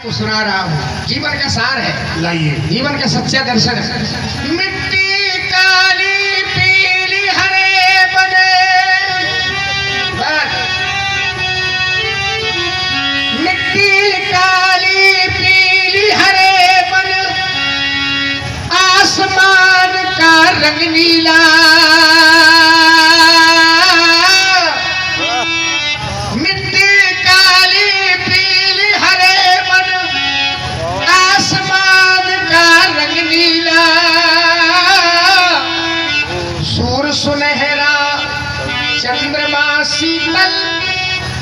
सुना रहा हूँ, जीवन का सार है। लाइए जीवन का सच्चा दर्शन है। मिट्टी काली पीली हरे बने, मिट्टी काली पीली हरे बन, आसमान का रंग नीला, सुनहरा चंद्रमा शीतल,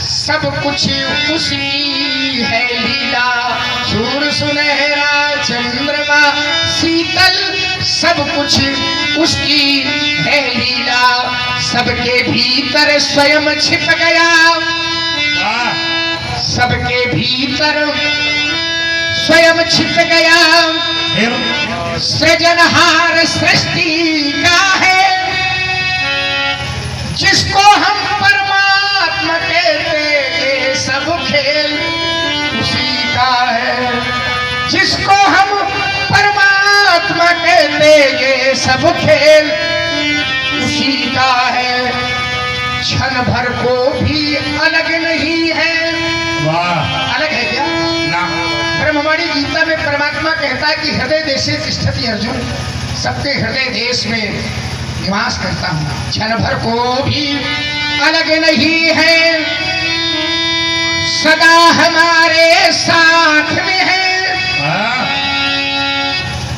सब कुछ उसकी है लीला। सूर्य सुनहरा चंद्रमा शीतल, सब कुछ उसकी है लीला। सबके भीतर स्वयं छिप गया, सबके भीतर स्वयं छिप गया। सृजनहार सृष्टि का है, जिसको हम परमात्मा कहते, ये सब खेल उसी का है। जिसको हम परमात्मा कहते, ये सब खेल उसी का है। क्षण भर को भी अलग नहीं है। वाह, अलग है क्या? ना। ब्रह्मवाणी गीता में परमात्मा कहता है कि हृदय देशे तिष्ठति अर्जुन, सबके हृदय देश में निवास करता हूँ। क्षण भर को भी अलग नहीं है, सदा हमारे साथ में है।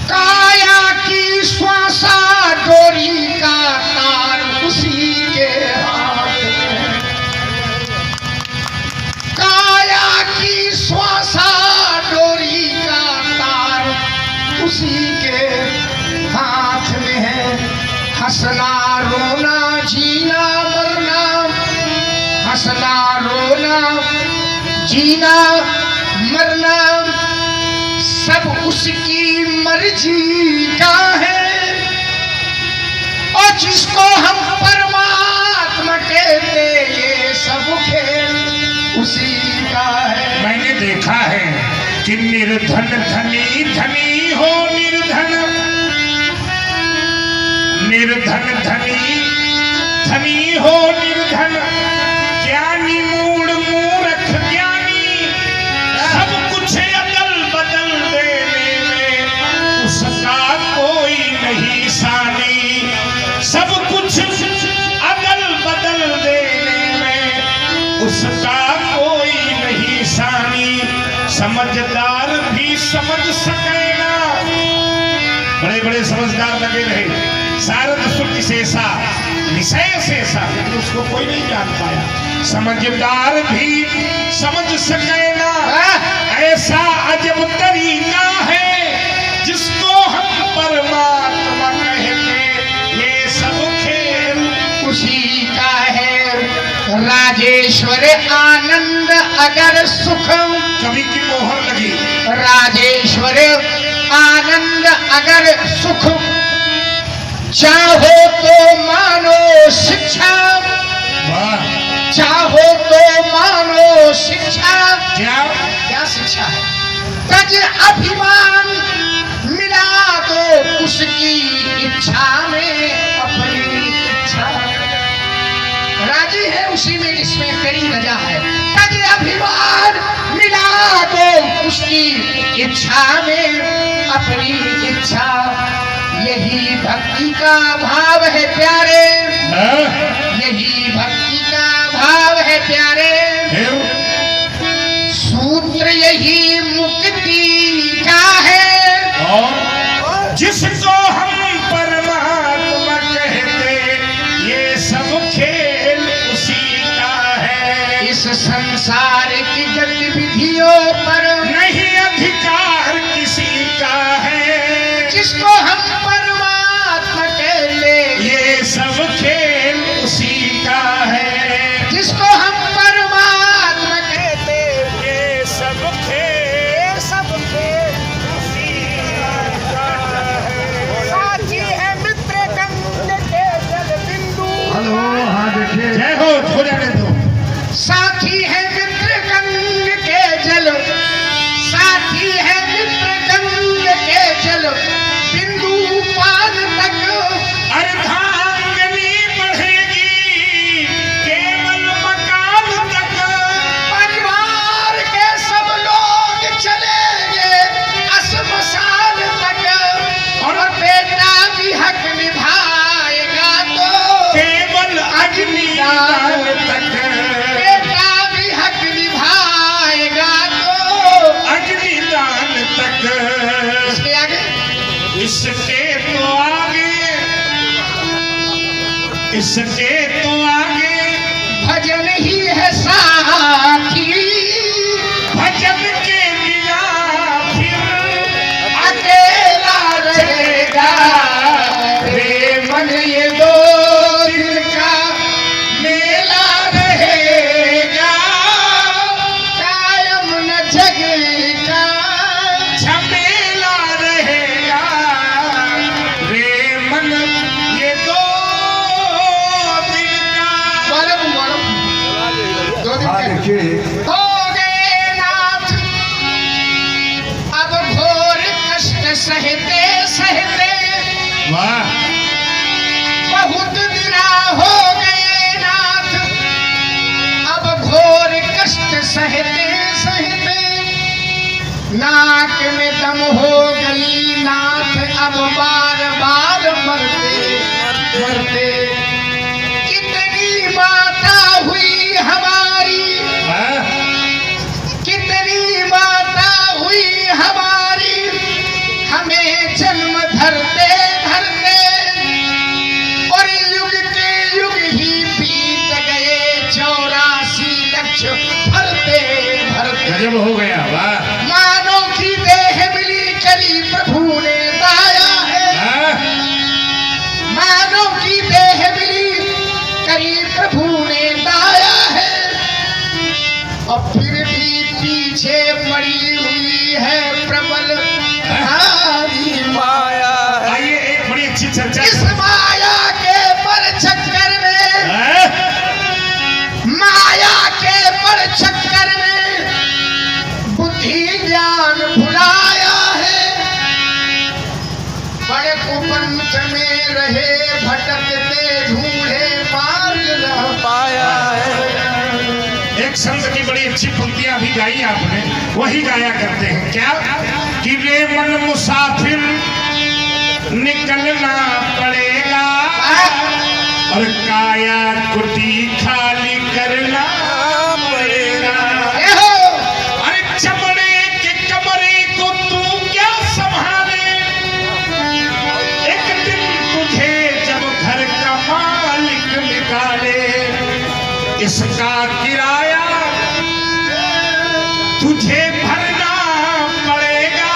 काया की श्वासा डोरी का तार उसी के हाथ में, काया की श्वासा डोरी का तार उसी के हाथ में है। हंसना रोना जीना मरना, हंसना रोना जीना मरना, सब उसकी मर्जी का है। और जिसको हम परमात्मा कहते, ये सब खेल उसी का है। मैंने देखा है कि निर्धन धनी धनी हो, निर्धन निर्धन धनी धनी हो, निर्धन ज्ञानी मूढ़ मूर्ख ज्ञानी, सब कुछ अदल बदल देने में उसका कोई नहीं सानी। सब कुछ अदल बदल देने में उसका कोई नहीं सानी। समझदार भी समझ सके ना, बड़े बड़े समझदार लगे रहे, सारद सुख शेषा निशय शेषा, लेकिन उसको कोई नहीं जान पाया। समझदार भी समझ सके ना, ऐसा अजब तरीका है जिसको हम परमात्मा कहते, ये सब खेल उसी का है। राजेश्वर आनंद अगर सुख, कवि की मोहर लगी। राजेश्वर आनंद अगर सुख, चाहो तो मानो शिक्षा, चाहो तो मानो शिक्षा। क्या क्या शिक्षा है? तज अभिमान मिला दो उसकी इच्छा में अपनी इच्छा। राजी है उसी में जिसमें तेरी रजा है। तज अभिमान मिला दो उसकी इच्छा में अपनी इच्छा। यही भक्ति का भाव है प्यारे, यही भक्ति का भाव है प्यारे। सूत्र यही मुक्ति का है, जिसको हम परमात्मा कहते, ये सब खेल उसी का है। इस संसार की गतिविधियों पर नहीं अधिकार किसी का है। जिसको हम परमात्मा कहते, ये सब खेल उसी का है। जिसको हम परमात्मा कहते, ये सब खेल सब खेल उसी का है। इसके तो आगे भजन ही है साथी, भजन के बिना फिर अकेला रहेगा रे मन, ये दो दिल का मेला रहेगा, कायम न जगेगा, झमेला रहेगा रे मन, ये दो दिल का। दो दिन हाँ के देखिए हो गए नाथ, अब घोर कष्ट सहते सहते, वाह बहुत दिना हो गए नाथ, अब घोर कष्ट सहते सहते, नाक में दम हो गई नाथ, अब बार बार मरते मरते, कितनी माता हुई हमारी, वाह कितनी माता हुई हमारी, हमें जन्म धरते धरते, और युग के युग ही बीत गए 84 लक्ष भरते भरते। गजब हो गया। वाह मानव की देह मिली करी प्रभु ने दाया है, वाह मानव की देह मिली करी प्रभु ने दाया है, और फिर भी पीछे पड़ी हुई है प्रबल भारी माया। आइए एक बड़ी अच्छी चर्चा। इस माया के पर चक्कर में, वाह, माया के पर चक्कर में बुद्धि ज्ञान भुलाया है, बड़े कुपंथ में रहे भटकते ढूंढे मार्ग न पाया है। एक संत की बड़ी अच्छी पंक्तियां भी गाई आपने, वही गाया करते हैं। क्या कि रे मन मुसाफिर निकलना पड़ेगा, और काया कुटी खाली करना पड़ेगा। ए हो, अरे चमड़े के कमरे को तू क्या संभाले, एक दिन तुझे जब घर का मालिक निकाले, इसका किराया तुझे भरना पड़ेगा,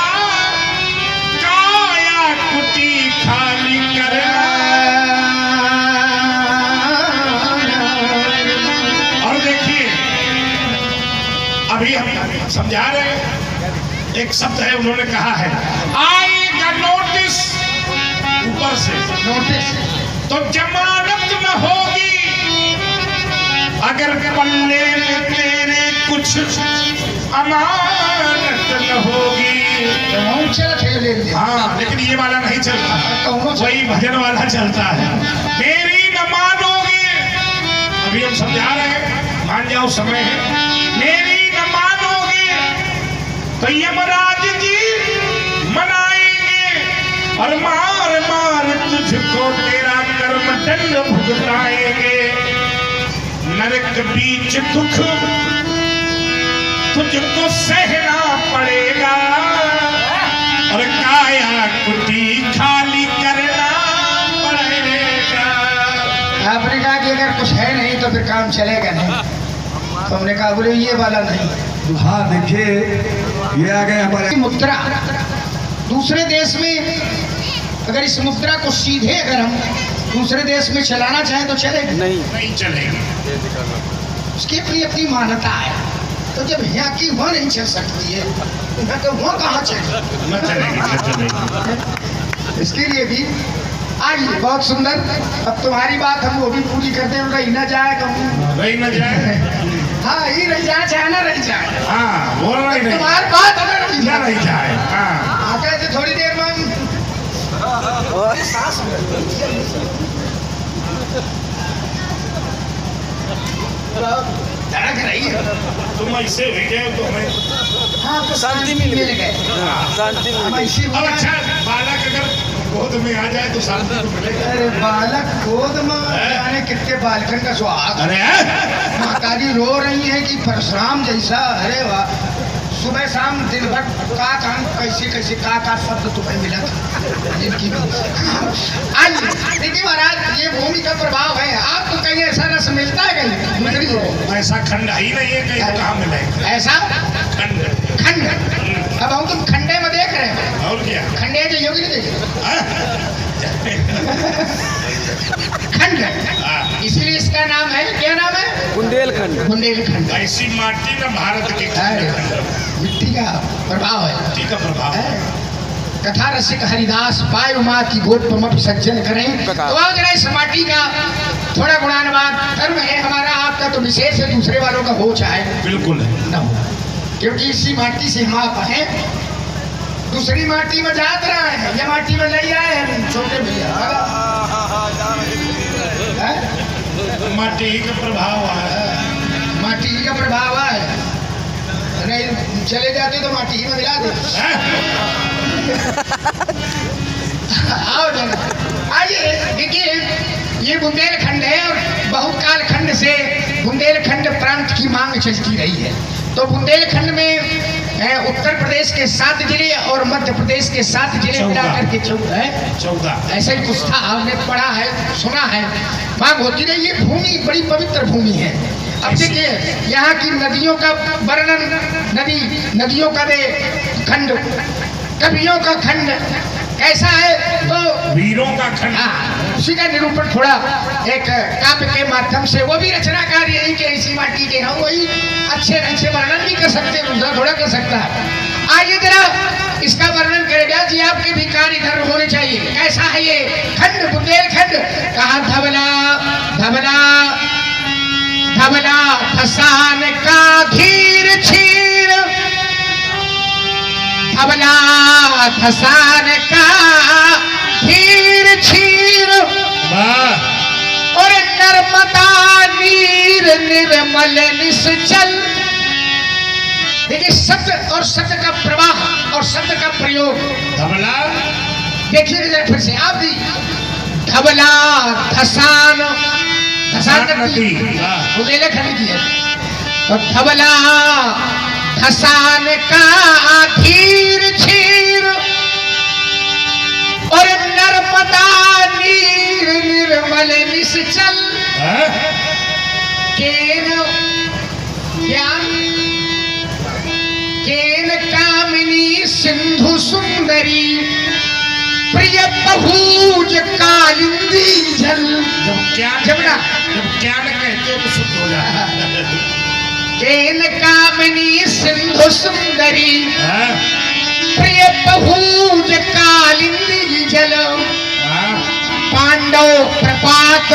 काया कुटी खाली करना। और देखिए अभी हम समझा रहे हैं, एक शब्द है उन्होंने कहा है, आएगा नोटिस ऊपर से नोटिस तो जमानत न होगी, अगर पल्ले में तेरे कुछ अमानत न होगी। हाँ लेकिन ये वाला नहीं चलता, वही भजन वाला चलता है। मेरी न मानोगे, अभी हम समझा रहे हैं, मान जाओ समय है। मेरी न मानोगे तो यमराज जी मनाएंगे, और मार मार तुझको तेरा कर्म दंड भुगताएंगे। नरक बीच दुख तुझको सहना पड़ेगा, और काया कुटी खाली करना पड़ेगा। आपने कहा कि अगर कुछ है नहीं तो फिर काम चलेगा नहीं, तो हमने कहा बोले ये वाला नहीं। हाँ देखिए ये आ गए हमारे मुद्रा दूसरे देश में, अगर इस मुद्रा को सीधे अगर हम दूसरे देश में चलाना चाहें तो चलेगी नहीं चलेगी, उसकी अपनी अपनी मान्यता है। तो जब यहाँ की वहाँ नहीं चल सकती है, यहाँ तो वहाँ कहाँ चलेगी? न चलेगी न चलेगी। इसके लिए भी आइए, बहुत सुंदर। अब तुम्हारी बात हम वो भी पूरी करते हैं, रही ना जाए कहूँ, रही न जाए। हाँ ही रह जाए चाहे ना रह जाए, हाँ बोल रही नहीं, तुम्हारी बात हमें रही न जाए। रही जाए। हाँ आगे से थोड़ी देर में हम सांस धड़क रही है। तुम ऐसे हो गए तो हमें हाँ तो शांति मिल गए, शांति हम ऐसे अब अच्छा बालक अगर गोद में आ जाए तो शांति तो मिलेगा। अरे बालक गोद में जाने कितने बालकन का सुहाग। अरे माता जी रो रही है कि परशुराम जैसा, अरे वाह, सुबह शाम दिन भर का काम कैसे कैसे का शब्द तुम्हें मिला था जिनकी आज देखिए महाराज ये भूमि का प्रभाव है। आपको कहीं ऐसा रस मिलता है कहीं दूसरी जगह? ऐसा खंड ही नहीं है कहीं, तो कहाँ मिलेगा ऐसा खंड? खंड अब हम तुम खंडे में देख रहे हैं और क्या खंडे जो योगी नहीं देखे हाँ? खंड हाँ। इसीलिए इसका नाम है, क्या नाम है? बुंदेलखंड। बुंदेलखंड। ऐसी माटी ना भारत के खंड मिट्टी का प्रभाव है, मिट्टी का प्रभाव है। कथा रसिक हरिदास पाय उमा की गोद पमप सज्जन करें। तो आओ जरा इस माटी का थोड़ा गुणानुवाद। धर्म है हमारा, आपका तो विशेष है, दूसरे वालों का हो चाहे बिल्कुल न हो, क्योंकि इसी माटी से हम आप हैं। दूसरी माटी में जात रहा है, ये माटी में नहीं आए हैं छोटे भैया। माटी का प्रभाव है, माटी का प्रभाव है, नहीं चले जाते तो माटी ही में मिला दे। आओ जरा आइए देखिए, ये बुंदेलखंड है और बहुत काल खंड से बुंदेलखंड प्रांत की मांग चलती रही है। तो बुंदेलखंड में उत्तर प्रदेश के 7 जिले और मध्य प्रदेश के 7 जिले मिलाकर के 14 ऐसा ही कुछ था, आपने पढ़ा है सुना है। मांग होती रही। ये भूमि बड़ी पवित्र भूमि है। अब देखिए यहाँ की नदियों का वर्णन, नदियों का दे खंड, कवियों का खंड कैसा है, तो वीरों का खंड। उसी का निरूपण थोड़ा एक काव्य के माध्यम से, वो भी रचनाकार यही के इसी माटी के हैं, वही अच्छे ढंग से वर्णन भी कर सकते हैं, दूसरा थोड़ा कर सकता है। आइए जरा इसका वर्णन करेगा जी, आपके भी कार्य धर्म होने चाहिए। कैसा है ये खंड बुंदेलखंड? कहा धवला धवला धवला फसान का धीर छीर, धवला फसान का धीर छीर, और नर्मदा नीर निर्मल निश्चल। देखिए शब्द और शब्द का प्रवाह और शब्द का प्रयोग धवला, देखिए फिर से आप भी। धवला धसान, धसान नदी बुंदेलखंड की है। तो धवला धसान का धीर छीर, और नर्मदा नीर निर्मल निश्चल। केन ज्ञान केन कामिनी सिंधु सुंदरी, प्रिय बहुज कालिंदी जल। जब ज्ञान कहते तो शुद्ध हो जाता है। केन कामिनी सिंधु सुंदरी, प्रिय बहुज कालिंदी जल। पांडव प्रपात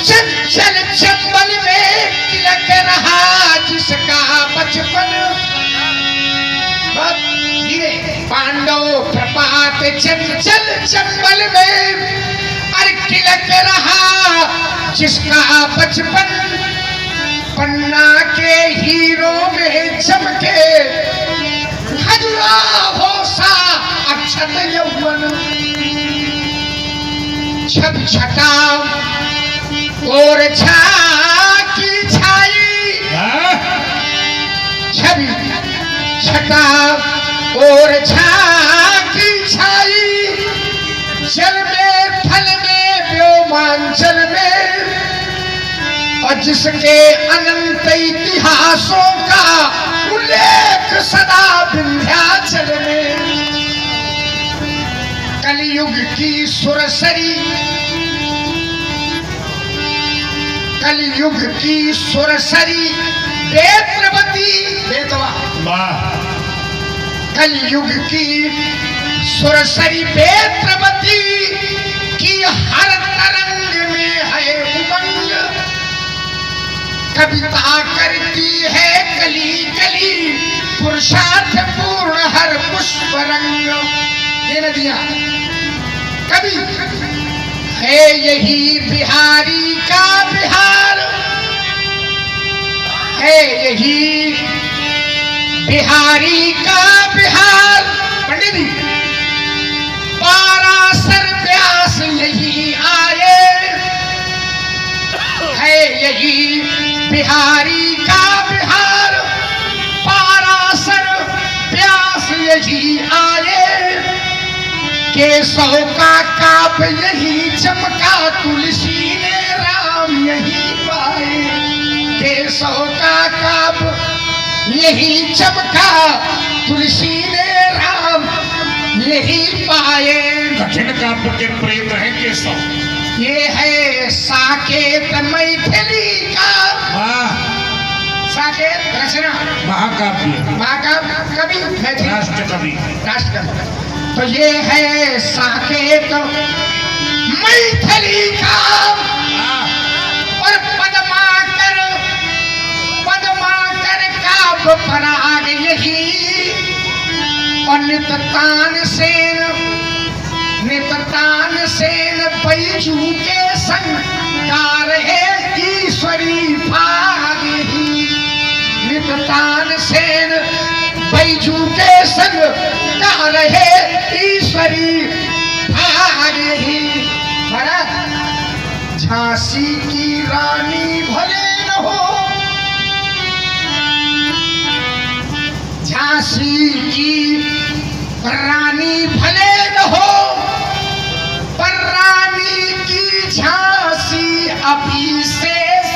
चंचल चंबल में तिलक रहा जिसका बचपन। पांडव प्रपात चंचल चंबल में अरे तिलक रहा जिसका बचपन। पन्ना के हीरो में चमके खजुराहो सा अक्षत यौवन। छब छटा और छाकी छाई, छवि छटा और छाकी छाई। जल में थल में व्योमांचल में, और जिसके अनंत इतिहासों का उल्लेख सदा विंध्याचल में। कलयुग की सुरसरी, कलयुग की सुरसरी बेत्रवती, बेतवा, कलयुग की सुरसरी बेत्रवती की हर तरंग में है उमंग। कविता करती है कली कली, पुरुषार्थ पूर्ण हर पुष्प रंग। ये नदियां कवि है यही बिहारी का बिहार, है यही बिहारी का बिहार। पंडित जी पारासर व्यास यही आए, है यही बिहारी का बिहार, पारासर प्यास यही आए, केशव का काप यही चमका, तुलसी ने राम यही पाए। केशव का काप यही चमका, तुलसी ने राम यही पाए। कठिन काव्य के प्रेत है केशव। ये है साकेत मैथिली का, वाह, साकेत रचना महाकाव्य, महाकाव्य कवि मैथिली राष्ट्र कवि। राष्ट्र कवि। तो ये है साकेत मैथिली का, और पद्माकर काव्य पराग यही, और निततान सेन बैजू के संग गा रहे ईश्वरी भाग ही। निततान सेन बैजू के संग गा रहे ईश्वरी भाग ही। महाराज, झांसी की रानी भले न हो, झांसी की रानी भले न हो, पर रानी की झांसी अभी शेष।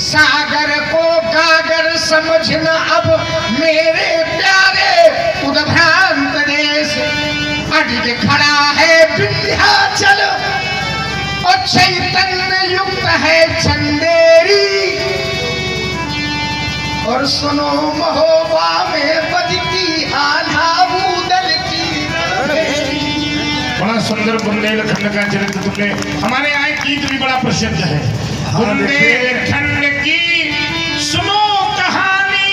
सागर को गागर समझना अब मेरे प्यारे उद्भ्रांत देश। अडिग खड़ा है विंध्याचल, और चैतन्य युक्त है चंदेरी, और सुनो महोबा में बजती आधा बूदल की। बड़ा सुंदर बुंदेलखंड का चरित्र तुमने, हमारे यहाँ एक गीत भी बड़ा प्रसिद्ध है, बुंदेलखंड की सुनो कहानी।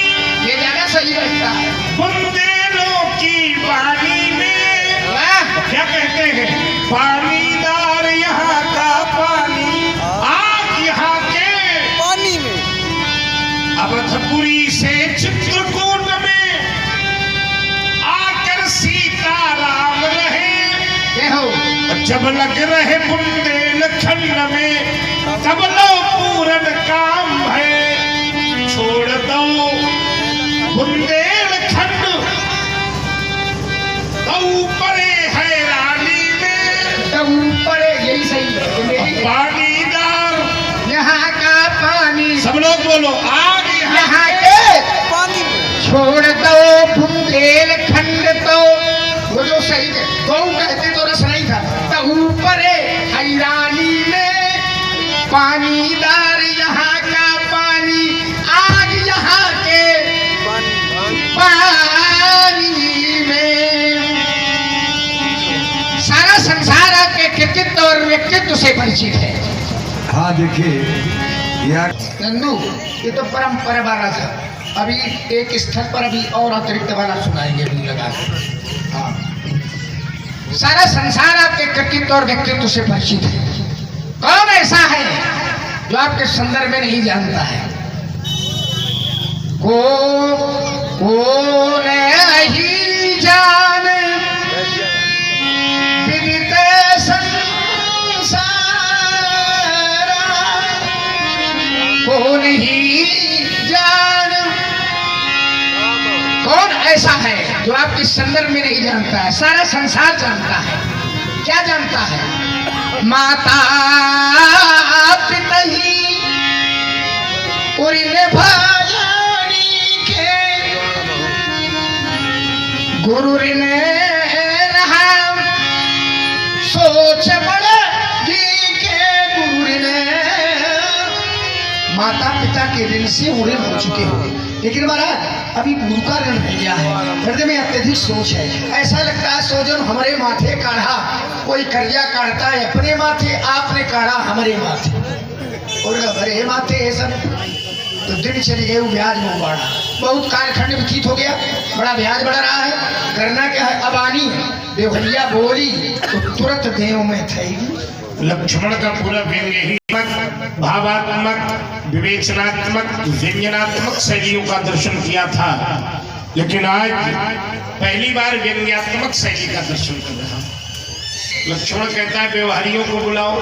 ये ज्यादा सही लगता है। बुंदेलों की वाणी में क्या कहते हैं, पानीदार यहाँ का पानी, आग यहाँ के पानी में। अवधपुरी से चित्रकूट में आकर सीताराम रहे। जब लग रहे बुंदेलखंड में, तब लो पूरन काम है। छोड़ दो बुंदेलखंड, तो परे है रानी में, तो ऊपर यही सही है। पानीदार यहाँ का पानी, सब लोग बोलो, आग यहाँ के पानी में। छोड़ दो बुंदेलखंड, तो वो जो सही है गौ कहते तो रस नहीं था। तो ऊपर हैरानी में पानीदार यहाँ का पानी, आग यहाँ के पानी में। सारा संसार आपके कृतित्व और व्यक्तित्व से परिचित है। हाँ देखिए यार नंदू, ये तो परंपरा वाला था। अभी एक स्थल पर अभी और अतिरिक्त वाला सुनाएंगे अभी लगा। हाँ, सारा संसार आपके कृतित्व और व्यक्तित्व से परिचित है। कौन ऐसा है जो आपके संदर्भ में नहीं जानता है? कौन ही जाने विदित संसार, कौन ही जान, कौन ऐसा है जो आपके संदर्भ में नहीं जानता है? सारा संसार जानता है। क्या जानता है? माता पिता ही उन्हें भाजानी के, गुरु ने रहा सोच बड़े जी के, गुरु ने माता पिता के ऋण से उड़े हो चुके हो। लेकिन महाराज अभी गुरु का ऋण रह गया है, हृदय में अत्यधिक सोच है। ऐसा लगता है सोजन हमारे माथे काढ़ा, कोई कर्जा काढ़ता है अपने माथे, आपने काढ़ा हमारे माथे, और हमारे माथे ये सब। तो दिन चली गई, ब्याज में उबाड़ा, बहुत कालखंड व्यतीत हो गया, बड़ा ब्याज बढ़ रहा है। करना क्या है? अब आनी देवहैया बोली तो तुरंत देव में थी। लक्ष्मण का पूरा व्यंग्य ही भावात्मक, विवेचनात्मक, व्यंजनात्मक शैलियों का दर्शन किया था, लेकिन आज पहली बार व्यंग्यात्मक शैली का दर्शन कर रहा। लक्ष्मण कहता है व्यवहारियों को बुलाओ,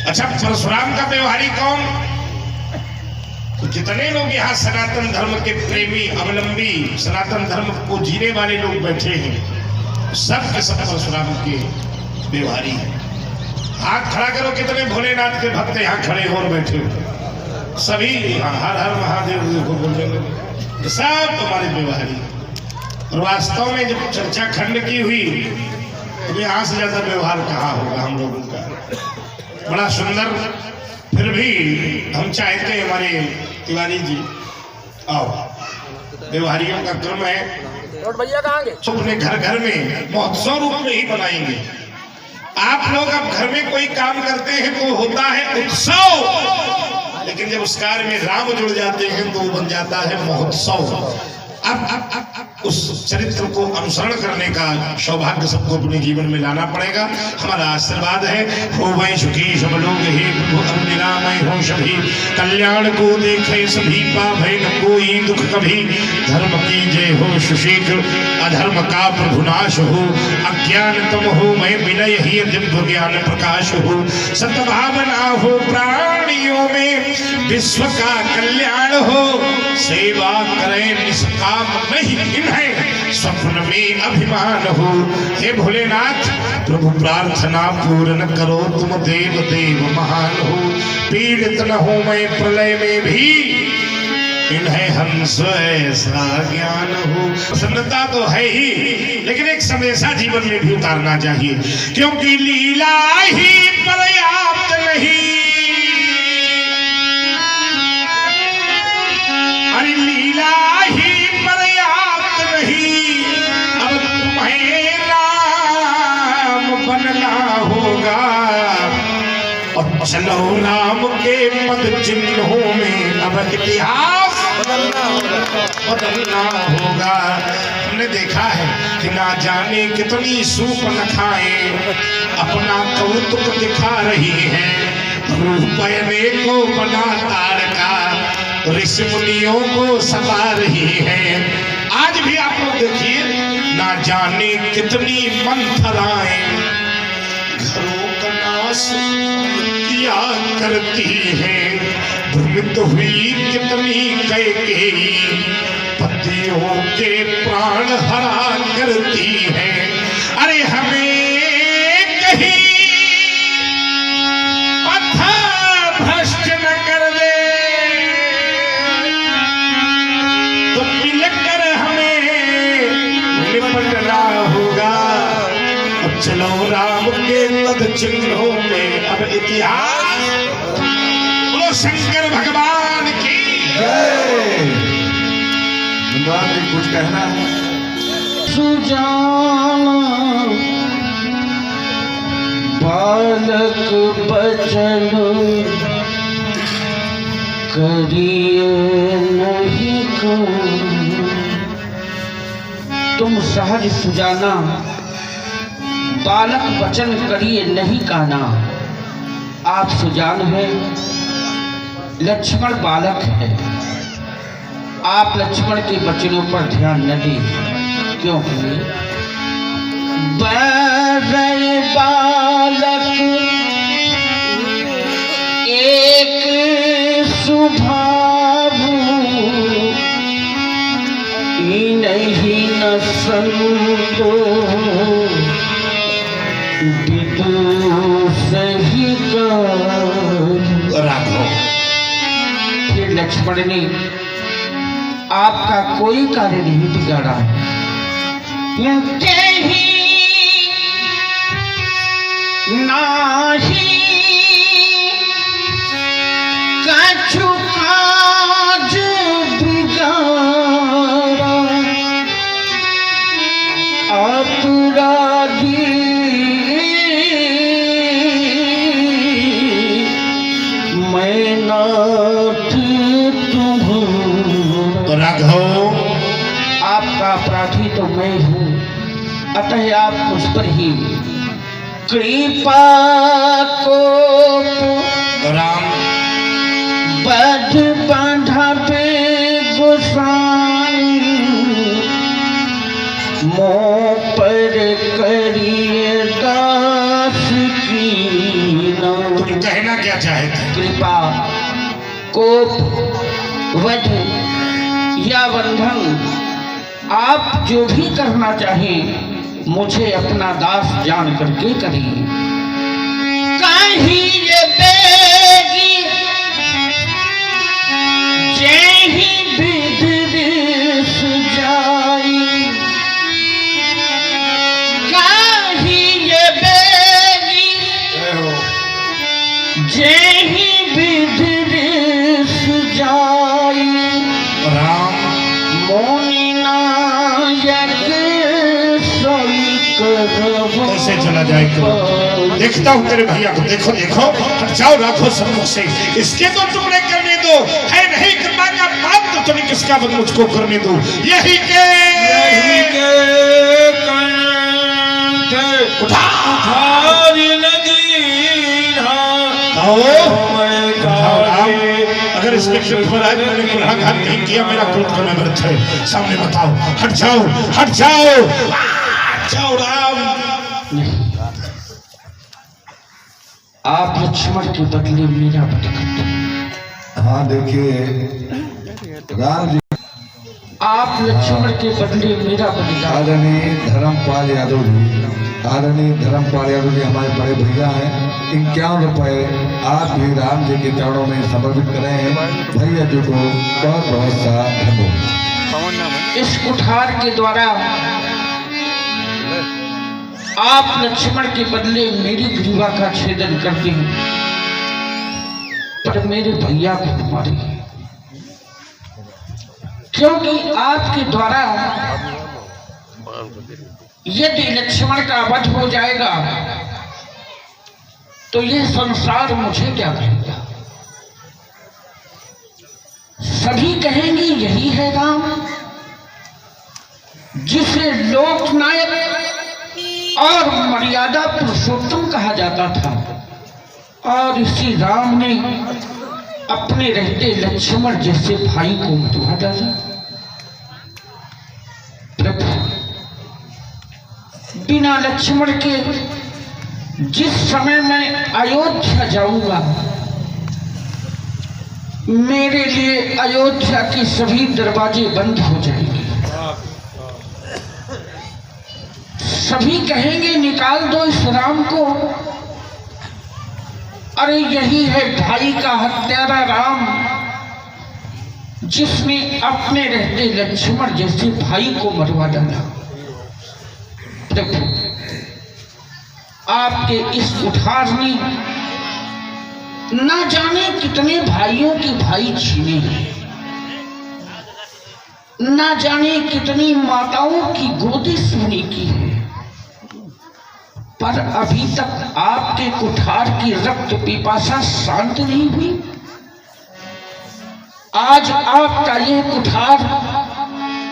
अच्छा, परशुराम का व्यवहारी कौन? तो कितने लोग यहाँ सनातन धर्म के प्रेमी, अवलंबी, सनातन धर्म को जीने वाले लोग बैठे हैं, सब के सब परशुराम के व्यवहारी हैं। हाथ खड़ा करो, कितने भोलेनाथ के भक्त यहाँ खड़े हो और बैठे हो, सभी हर हर महादेव को बोलने लगे, सब तुम्हारे व्यवहारी। और वास्तव में जब चर्चा खंड की हुई तो यहाँ से ज्यादा व्यवहार कहाँ होगा हम लोगों का, बड़ा सुंदर। फिर भी हम चाहते हैं हमारे तिवारी जी, आओ, व्यवहारियों का क्रम है, तो अपने घर घर में महोत्सव रूप में ही बनाएंगे। आप लोग अब घर में कोई काम करते हैं तो होता है उत्सव, लेकिन जब उस कार्य में राम जुड़ जाते हैं तो बन जाता है महोत्सव। अब उस चरित्र को अनुसरण करने का सौभाग्य सबको अपने जीवन में लाना पड़ेगा। हमारा आशीर्वाद है, हो वै सुखी सब लोग हे प्रभु निरामय हो सभी, कल्याण को देखे सभी, पावै न कोई दुख कभी, धर्म की जय हो सुशीघ्र, अधर्म का प्रभुनाश हो, अज्ञान तम हो मैं विनय ही दिव्य ज्ञान प्रकाश हो, सद्भावना हो प्राणियों में, विश्व का कल्याण हो, सेवा करें निष्काम नहीं इन्हें स्वप्न में अभिमान हो। हे भोलेनाथ प्रभु प्रार्थना पूर्ण करो, तुम देव देव महान हो, पीड़ित न हो मैं प्रलय में भी, इन्हें हंस ऐसा ज्ञान हो। प्रसन्नता तो है ही, लेकिन एक संदेशा जीवन में भी उतारना चाहिए, क्योंकि लीला ही पर्याप्त नहीं, अरे लीला ही पर्याप्त नहीं, अब तुम्हें राम बनना होगा, अब चलो राम के पद चिन्हों में अब इतिहास बदलना होगा। हमने देखा है कि ना जाने कितनी सूप नखाएं अपना कौतुक दिखा रही है, रूपये को बना तारका ऋषि मुनियों को सता रही है। आज भी आप लोग देखिए, ना जाने कितनी मंथराएं घरों का नाश किया करती है, भ्रमित हुई कितनी कैकेयी पतियों के प्राण हरा करती है। अरे हमें कहीं पथ भ्रष्ट न कर दे तो मिलकर हमें निपटना होगा। अब चलो राम के पद चिन्हों में अब इतिहास, बोलो शंकर भगवान की जय। धन्यवाद जी, कुछ कहना है? सुजाना बालक बचन करिए नहीं काम, तुम सहज सुजाना बालक वचन करिए नहीं काना। आप सुजान है, लक्ष्मण बालक है, आप लक्ष्मण के वचनों पर ध्यान न दें, क्योंकि बड़े बालक एक स्वभाव नहीं न संतो विदुष ही राघव। फिर लक्ष्मण ने आपका कोई कार्य नहीं बिगाड़ा, नाही कछु काज बिगाड़ा, अपराधी मैं नाथ तुम्हारा। राघव, आपका अपराधी तो मैं हूँ, अतः आप मुझ पर ही कृपा को राम बध बांधे गोसाई, मोह पर करिए दास की। तुम कहना क्या चाहते हैं? कृपा, कोप, वध या बंधन, आप जो भी करना चाहें मुझे अपना दास जान करके करिए। कहीं ये बेगी जय ही विदेश जाई, कहीं ये बेगी जय ही विदेश जाई। राम मोनी नायक कैसे चला जाए क्यों? देखता हूँ तेरे भैया को, देखो देखो, हट जाओ, राखो सम्मुख से, इसके तो टुकड़े करने दो, है नहीं कृपा का पाप तो तुम्हें किसका बद मुझको करने दो। यही के अगर इसके क्षिप्त पर आज मैंने गुनाहगार नहीं किया, मेरा क्रोध करना व्यर्थ है। सामने बताओ, हट जाओ, हट जाओ, हट जाओ राम। आप लक्ष्मण के बदले मेरा वध करते। हाँ देखिए राम जी, आप लक्ष्मण के बदले मेरा बलिदान। आदरणीय धर्मपाल यादव जी, आदरणीय धर्मपाल यादव जी हमारे बड़े भैया हैं। 51 रुपए आप भी राम जी के चरणों में समर्पित करें। भैया जी को बहुत बहुत सा धन्यवाद। इस कुठार के द्वारा आप लक्ष्मण के बदले मेरी ग्रीवा का छेदन करते हैं, पर मेरे भैया को मारे, क्योंकि आपके द्वारा यदि लक्ष्मण का वध हो जाएगा तो यह संसार मुझे क्या कहेगा? सभी कहेंगे यही है राम, जिसे लोकनायक और मर्यादा पुरुषोत्तम कहा जाता था, और इसी राम ने अपने रहते लक्ष्मण जैसे भाई को मरवा डाला। प्रभु, बिना लक्ष्मण के जिस समय मैं अयोध्या जाऊंगा, मेरे लिए अयोध्या के सभी दरवाजे बंद हो जाएंगे। सभी कहेंगे निकाल दो इस राम को। अरे यही है भाई का हत्यारा राम, जिसने अपने रहते लक्ष्मण जैसे भाई को मरवा डाला। प्रभु, आपके इस कुठार ने न जाने कितने भाइयों के भाई छीने हैं, न जाने कितनी माताओं की गोदी सोने की है, पर अभी तक आपके कुठार की रक्त पिपासा शांत नहीं हुई। आज आपका यह कुठार